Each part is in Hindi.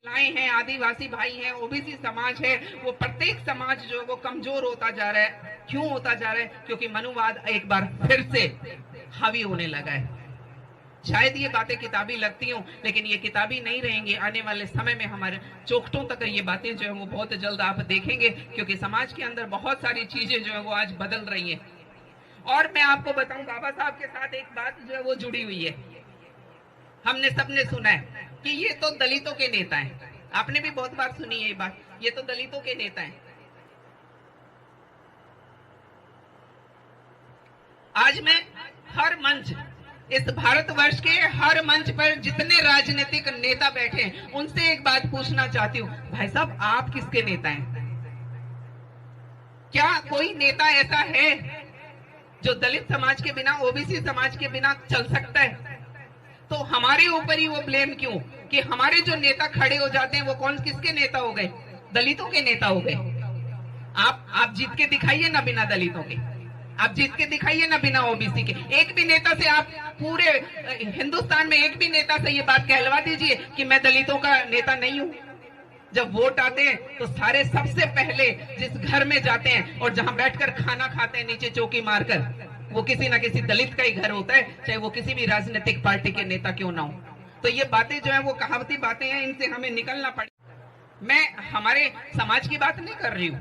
महिलाएं हैं, आदिवासी भाई हैं, ओबीसी समाज है, वो प्रत्येक समाज जो है वो कमजोर होता जा रहा है। क्यों होता जा रहा है? क्योंकि मनुवाद एक बार फिर से हावी होने लगा है। शायद ये बातें किताबी लगती हों, लेकिन ये किताबी नहीं रहेंगी। आने वाले समय में हमारे चौखटों तक ये बातें जो है वो बहुत जल्द आप देखेंगे, क्योंकि समाज के अंदर बहुत सारी चीजें जो है वो आज बदल रही हैं। और मैं आपको बताऊं, बाबा साहब के साथ एक बात जो है वो जुड़ी हुई है। हमने सबने सुना है कि ये तो दलितों के नेता हैं। आपने भी बहुत बार सुनी है ये बात, ये तो दलितों के नेता हैं। आज मैं हर मंच, इस भारतवर्ष के हर मंच पर जितने राजनीतिक नेता बैठे हैं, उनसे एक बात पूछना चाहती हूँ, भाई साहब आप किसके नेता हैं? क्या कोई नेता ऐसा है जो दलित समाज के बिना, ओबीसी समाज के बिना चल सकता है? तो हमारे ऊपर ही वो ब्लेम क्यों कि हमारे जो नेता खड़े हो जाते हैं वो कौन किसके नेता हो गए? दलितों के नेता हो गए। आप जीत के दिखाइए ना बिना दलितों के, आप जीत के दिखाइए ना बिना ओबीसी के। एक भी नेता से आप पूरे हिंदुस्तान में एक भी नेता से ये बात कहलवा दीजिए कि मैं दलितों का नेता नहीं हूं। जब वोट आते हैं तो सारे सबसे पहले जिस घर में जाते हैं और जहां बैठकर खाना खाते हैं नीचे चौकी मारकर, वो किसी ना किसी दलित का ही घर होता है, चाहे वो किसी भी राजनीतिक पार्टी के नेता क्यों ना हो। तो ये बातें जो है वो कहावती बातें हैं, इनसे हमें निकलना पड़े। मैं हमारे समाज की बात नहीं कर रही हूं।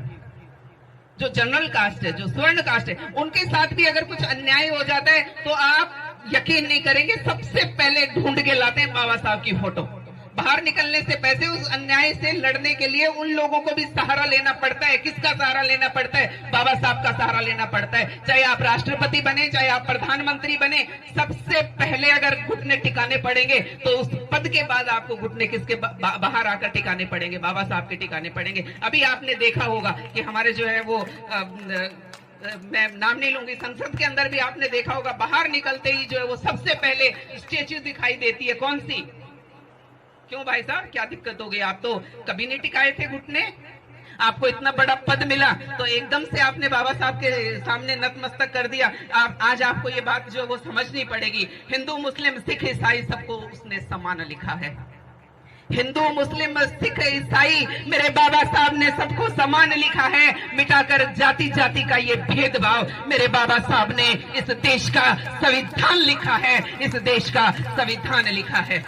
जो जनरल कास्ट है, जो स्वर्ण कास्ट है, उनके साथ भी अगर कुछ अन्याय हो जाता है तो आप यकीन नहीं करेंगे, सबसे पहले ढूंढ के लाते हैं बाबा साहब की फोटो। बाहर निकलने से पहले उस अन्याय से लड़ने के लिए उन लोगों को भी सहारा लेना पड़ता है। किसका सहारा लेना पड़ता है? बाबा साहब का सहारा लेना पड़ता है। चाहे आप राष्ट्रपति बने, चाहे आप प्रधानमंत्री बने, सबसे पहले अगर घुटने टिकाने पड़ेंगे तो उस पद के बाद आपको घुटने किसके बाहर आकर टिकाने पड़ेंगे? बाबा साहब के टिकाने पड़ेंगे। अभी आपने देखा होगा कि हमारे जो है वो मैं नाम नहीं लूंगी, संसद के अंदर भी आपने देखा होगा, बाहर निकलते ही जो है वो सबसे पहले स्टेच्यू दिखाई देती है। कौन सी? क्यों भाई साहब, क्या दिक्कत हो गई? आप तो कभी नहीं टिकाए थे घुटने, आपको इतना बड़ा पद मिला तो एकदम से आपने बाबा साहब के सामने नतमस्तक कर दिया। आज आपको ये बात जो वो समझनी पड़ेगी। हिंदू मुस्लिम सिख ईसाई सबको उसने समान लिखा है। हिंदू मुस्लिम सिख ईसाई मेरे बाबा साहब ने सबको समान लिखा है, मिटाकर जाति जाति का ये भेदभाव मेरे बाबा साहब ने इस देश का संविधान लिखा है, इस देश का संविधान लिखा है।